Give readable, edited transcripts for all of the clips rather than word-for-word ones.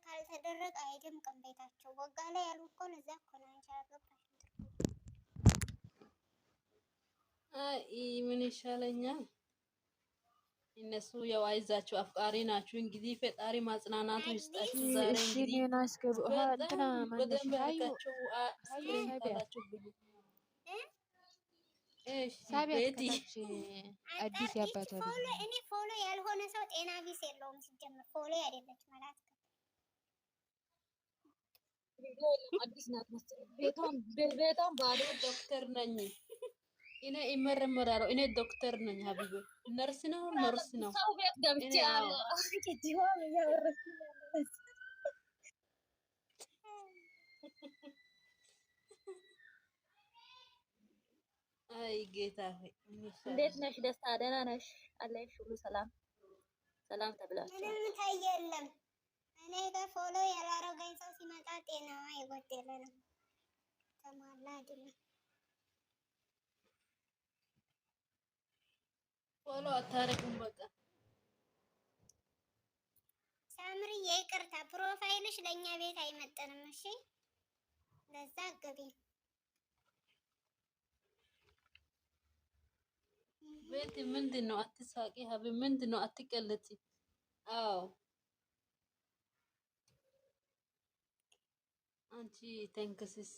ካልተደረገ አይደምቅም ቤታቸው። ወጋ ላይ ያሉ እኮ እዛ እኮ ነው አንቺ አልገባሽም። ምን ይሻለኛል? እነሱ ያው አይዛችሁ አፍቃሪ ናችሁ። እንግዲህ ፈጣሪ ማጽናናቱ ይስጣችሁ። ዛሬ እንግዲህ በደንብ አድርጋችሁ አስቀምጣላችሁ ብሉ። ቤቲ አዲስ ያባታ እኔ ፎሎ ያልሆነ ሰው ጤና ቢስ የለውም። ሲጀምር ፎሎ ያደለች ማለት አዲስ ናት መሰለኝ። ቤቷን ባዶ ዶክተር ነኝ እኔ እመረመራለሁ። እኔ ዶክተር ነኝ። ሀቢብ ነርስ ነው ሰው ቤት ገብቼ ያለ አይ ጌታ ሆይ እንዴት ነሽ? ደስታ ደህና ነሽ? አለሽ? ሁሉ ሰላም ተብላችሁ ምንም ታየለም። እኔ ጋር ፎሎ ያላረገኝ ሰው ሲመጣ ጤና የጎደለ ነው። ተሟላ አይደለም። ፎሎ አታረጉም። በቃ ሳምሪ ይቅርታ፣ ፕሮፋይልሽ ለኛ ቤት አይመጥንም። እሺ ለዛ አገቢ ቤት ምንድነው? አትሳቂ ሀቢብ ምንድነው? አትቀልጪ። አዎ አንቺ ተንከስስ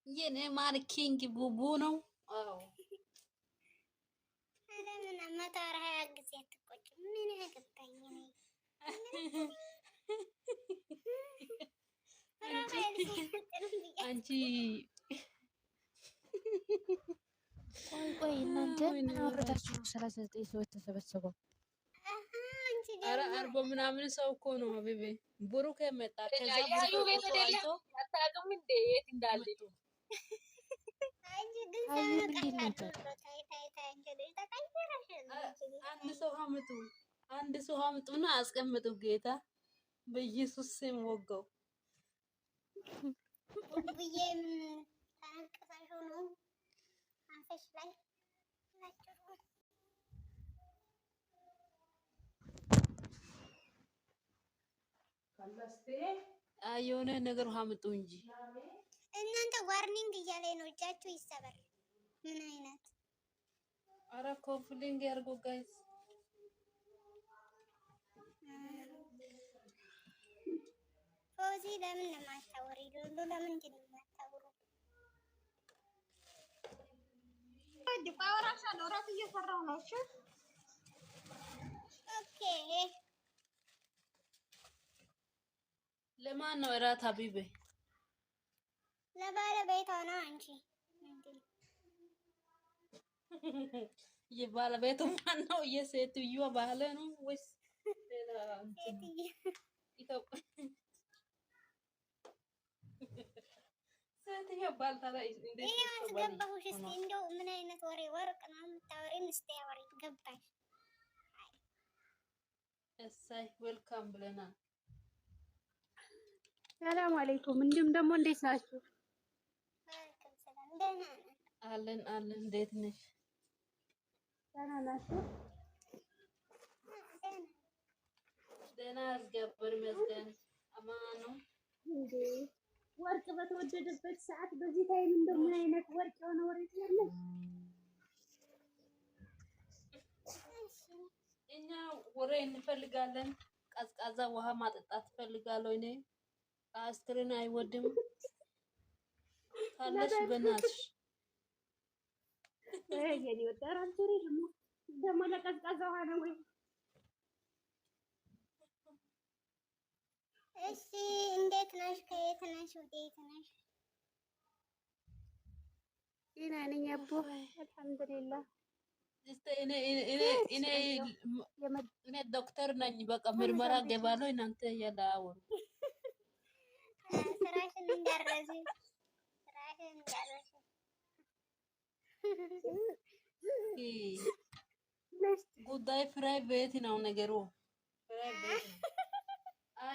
የኔ ማርኪንግ ቡቡ ነው። አዎ ምን አማታራ ጊዜ አትቆጭ። ምን ያገባኝ ነው? አንቺ ቆይ እናንተ ምን አወራታችሁ ነው? 39 ሰው ተሰበሰበው። ኧረ 40 ምናምን ሰው እኮ ነው ሀቢቤ። ብሩክ መጣ። ከዛ ያዩ ቤት አይቶ አታውቅም እንዴ የት እንዳለ? አንድ ሰው አምጡና አስቀምጡ። ጌታ በኢየሱስ ስም ወጋው ብዬ ታንቀሳሽ ነው አንፈሽ ላይ የሆነ ነገር አምጡ እንጂ እናንተ ዋርኒንግ እያለ ነው። እጃችሁ ይሰበር። ምን አይነት አረ ኮፍሊንግ ያርጎ ጋይስ። ፎዚ ለምን ነው የማታወሪ? ሉሉ ለምንድን ነው የማታወሩ? ዲፓወራሻ ዶራት እየሰራው ነው። እሺ ኦኬ። ለማን ነው እራት ሀቢቤ? ለባለቤቷ ነው። አንቺ የባለቤቱ ማን ነው? የሴትዮዋ ባለ ነው ወይስ ሌላ? ሴትዮዋ ባል ታዲያ እንዴት ነው? አስገባሁሽ። እስኪ እንደው ምን አይነት ወሬ ወርቅ ነው የምታወሪን? እስኪ አወሪ። ገባሽ? እሰይ ዌልካም ብለናል። ሰላም አለይኩም። እንዲሁም ደግሞ እንዴት ናችሁ? አለን እንዴት ነሽ? ደህና ናችሁ? ደህና አስገበር መስገን አማን ነው እንዴ? ወርቅ በተወደደበት ሰዓት በዚህ ታይም እንደምን አይነት ወርቅ የሆነ ወሬ ያለ? እኛ ወሬ እንፈልጋለን። ቀዝቃዛ ውሃ ማጠጣት ፈልጋለሁ። እኔ አስክሬን አይወድም ካለሽ በናትሽ የኔ ወጣራ አንተሪ ደግሞ ለቀዝቃዛ ውሃ ነው ወይ? እሺ እንዴት ነሽ? ከየት ነሽ? ወዴት ነሽ? ደህና ነኝ አቦ አልሐምዱሊላህ። እኔ ዶክተር ነኝ። በቃ ምርመራ ገባለሁ። እናንተ ያላወሩ ስራሽን እንዳረዚ ጉዳይ ፕራይቬት ነው ነገሩ።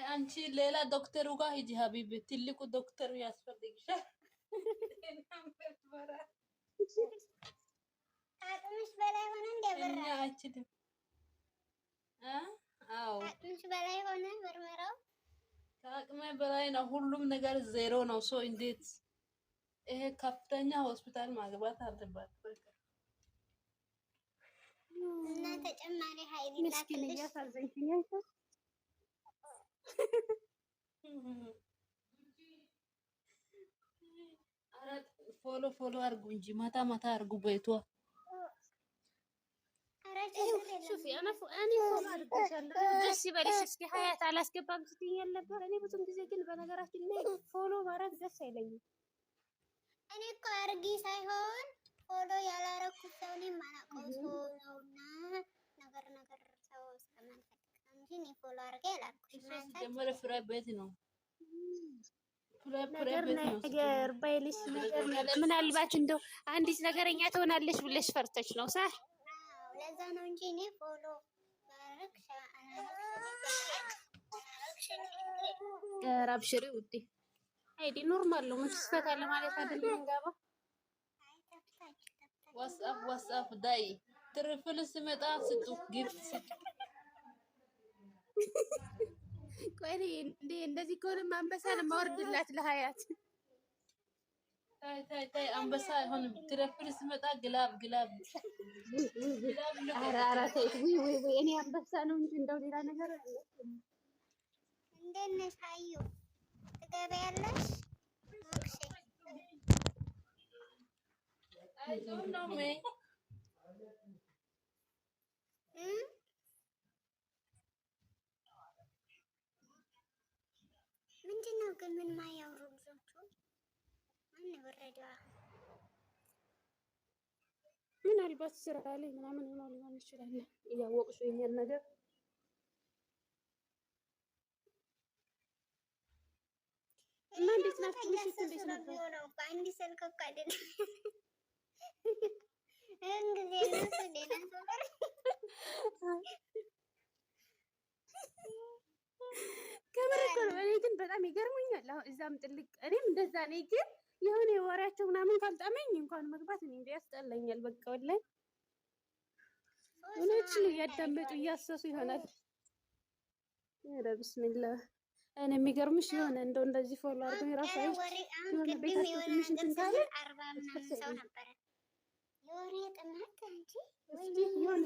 አንቺ ሌላ ዶክተሩ ጋር ሂጂ ሀቢብ። ትልቁ ዶክተሩ ያስፈልግሻል። አቅምሽ በላይ ሆነ እንደበራ አይችልም። አዎ አቅምሽ በላይ ሆነ ምርመራው። ከአቅሜ በላይ ነው። ሁሉም ነገር ዜሮ ነው። ሰው እንዴት ይሄ ከፍተኛ ሆስፒታል ማግባት አለባት። በቃ እና ተጨማሪ ኃይል ምስኪን ላክልሽ። እያሳዘንሽኝ። ፎሎ አርጉ እንጂ ማታ ማታ አርጉ ቤቷ። ኧረ ችግር ሹፊ የለም። እኔ ፎሎ አድርጌሻለሁ። ደስ ይበልሽ። እስኪ ሀያት አላስገባም ስትይኝ ነበር። እኔ ብዙም ጊዜ ግን በነገራችን ላይ ፎሎ ማድረግ ደስ አይለኝም። እኔ እኮ አርጊ ሳይሆን ፎሎ ያላረኩት ሰው እኔም አላውቀው ሰው ነውና ነገር ሰው ስለማልፈልግ ነው እንጂ እኔ ፎሎ አርጌ አላልኩሽም። አንተ ጀመረ ፍራ ቤት ነው ነገር ባይልሽ ነገር ምናልባት እንደው አንዲት ነገረኛ ትሆናለች ብለሽ ፈርተሽ ነው ሳ ለዛ ነው እንጂ እኔ ፎሎ ባረክሽ አብሽሪ ውዴ። አይዲ ኖርማል ነው። ምን ትስፈታለ ማለት አይደለም። እንጋባ ዋትስአፕ ዳይ ትርፍል ስመጣ ስጡ ጊፍት ስጡ። ቆይ እንዴ እንደዚህ ከሆነ አንበሳን ማወርድላት ለሀያት። ታይ አንበሳ አይሆንም። ትርፍል ስመጣ ግላብ ኧረ ተይ ወይ እኔ አንበሳ ነው እንጂ እንደው ሌላ ነገር አለ። እንዴት ነሽ አዩ? ትገቢያለሽ? ምንድን ነው ግን ምን ማያወሩ ልጆቹ? ማን ወረደዋ? ምናልባት ስራ ላይ ምናምን ሆኖ ሊሆን ይችላል። እያወቅሽ የኛን ነገር እና እንዴት ናችሁ? ምሽት እንዴት ነበር? በአንድ ስልክ እኮ አይደለም እንግዲህ እነሱ ሌላ ከምር እኮ ነው። እኔ ግን በጣም ይገርሙኛል። አሁን እዛም ጥልቅ እኔም እንደዛ ነኝ። ግን የሆነ የወሬያቸው ምናምን ካልጣመኝ እንኳን መግባት እኔ እንደ ያስጠላኛል። በቃ ወላሂ እውነትሽን እያዳመጡ እያሰሱ ይሆናል። ኧረ ቢስሚላህ እኔ የሚገርምሽ የሆነ እንደው እንደዚህ ፎሎ አድርገው የራሱ የሆነ ቤታቸው ትንሽ እንትን ካለ ሰው ነበረ የወሬ ጥማት እንጂ የሆነ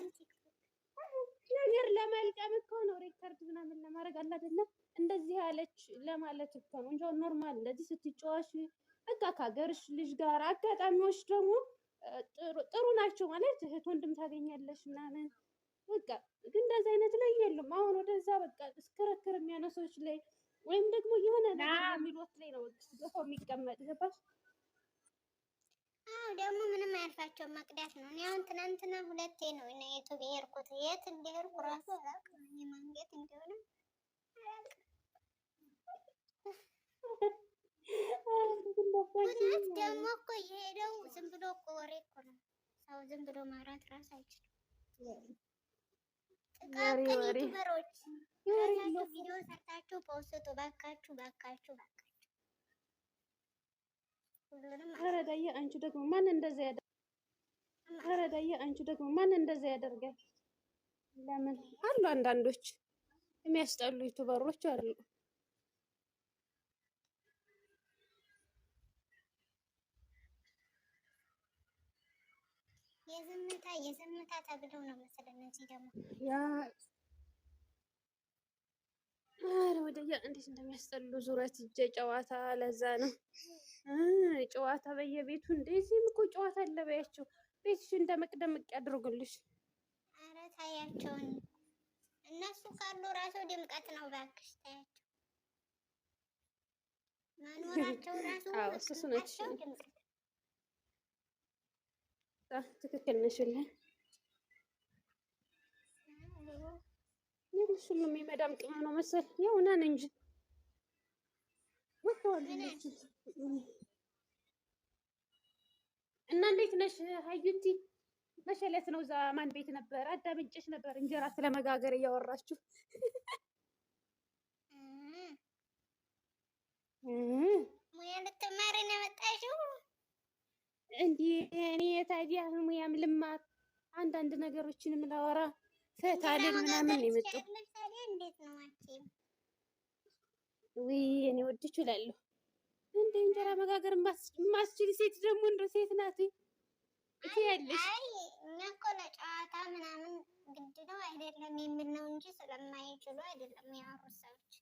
ነገር ለመልቀም እኮ ነው። ሪከርድ ምናምን ለማድረግ አለ አይደለ? እንደዚህ ያለች ለማለት እኮ ነው እንጂ ኖርማል እንደዚህ ስትጫዋሽ በቃ ከሀገርሽ ልጅ ጋር አጋጣሚዎች ደግሞ ጥሩ ናቸው ማለት እህት ወንድም ታገኛለሽ ምናምን በቃ ግን እንደዚህ አይነት ላይ የሉም። አሁን ወደዛ በቃ እስክርክር የሚያነሶች ላይ ወይም ደግሞ የሆነ ነገር የሚሉት ላይ ነው ሰው የሚቀመጥ ገባሽ? አዎ ደግሞ ምንም አያልፋቸውም መቅዳት ነው። እኔ አሁን ትናንትና ሁለቴ ነው እኔ ዩቲዩብ የሄድኩት። የት እንደሄድኩ እራሱ አላውቅም። የማንገት እንደሆነ እውነት ደግሞ እኮ የሄደው ዝም ብሎ እኮ ወሬ እኮ ነው። ሰው ዝም ብሎ ማውራት እራሱ አይችልም። ጥቃቅን ዩቲዩበሮች ራሳችሁ ቪዲዮ ሰርታችሁ ፖስቱ ባካችሁ። ኧረ ዳዬ አንቺ ደግሞ ማን እንደዛ ያደርጋል? ለምን አሉ አንዳንዶች የሚያስጠሉ ዩቲዩበሮች አሉ። የዝምታ ተብለው ነው መሰለኝ እነዚህ ደግሞ ያ ኧረ ወደያ እንዴት እንደሚያስጠሉ ዙረት እጀ ጨዋታ። ለዛ ነው ጨዋታ በየቤቱ እንደዚህም እኮ ጨዋታ አለ። በያቸው ቤትሽ እንደመቅደምቅ ያድርጉልሽ። ኧረ ታያቸውን እነሱ ካሉ ራሱ ድምቀት ነው። እባክሽ ታያቸው መኖራቸው ራሱ እሱነትሽን ትክክል ነሽልኝ። ይህ ሁሉም የመዳም ቅመም ነው መሰል ያው ነን እንጂ ወጥተዋለች። እና እንዴት ነሽ ሀዩቲ? መሸለት ነው እዛ ማን ቤት ነበር? አዳምጬሽ ነበር እንጀራ ስለመጋገር እያወራችሁ። ሙያ ልትማሪ ነው የመጣሽው? እንዴ እኔ ታዲያ ሙያም ልማር አንዳንድ ነገሮችንም ላወራ ፈታልን ምናምን ነው የመጣው። እንዴት ነው አንቺ? ውይ እኔ ወድች እላለሁ። እንደ እንጀራ መጋገር ማስችል ሴት ደግሞ እንደ ሴት ናት እቺ ያለሽ። አይ እኛ እኮ ለጨዋታ ምናምን ግድ ነው አይደለም የሚል ነው እንጂ ስለማይችሉ አይደለም ያወሩት ሰዎች።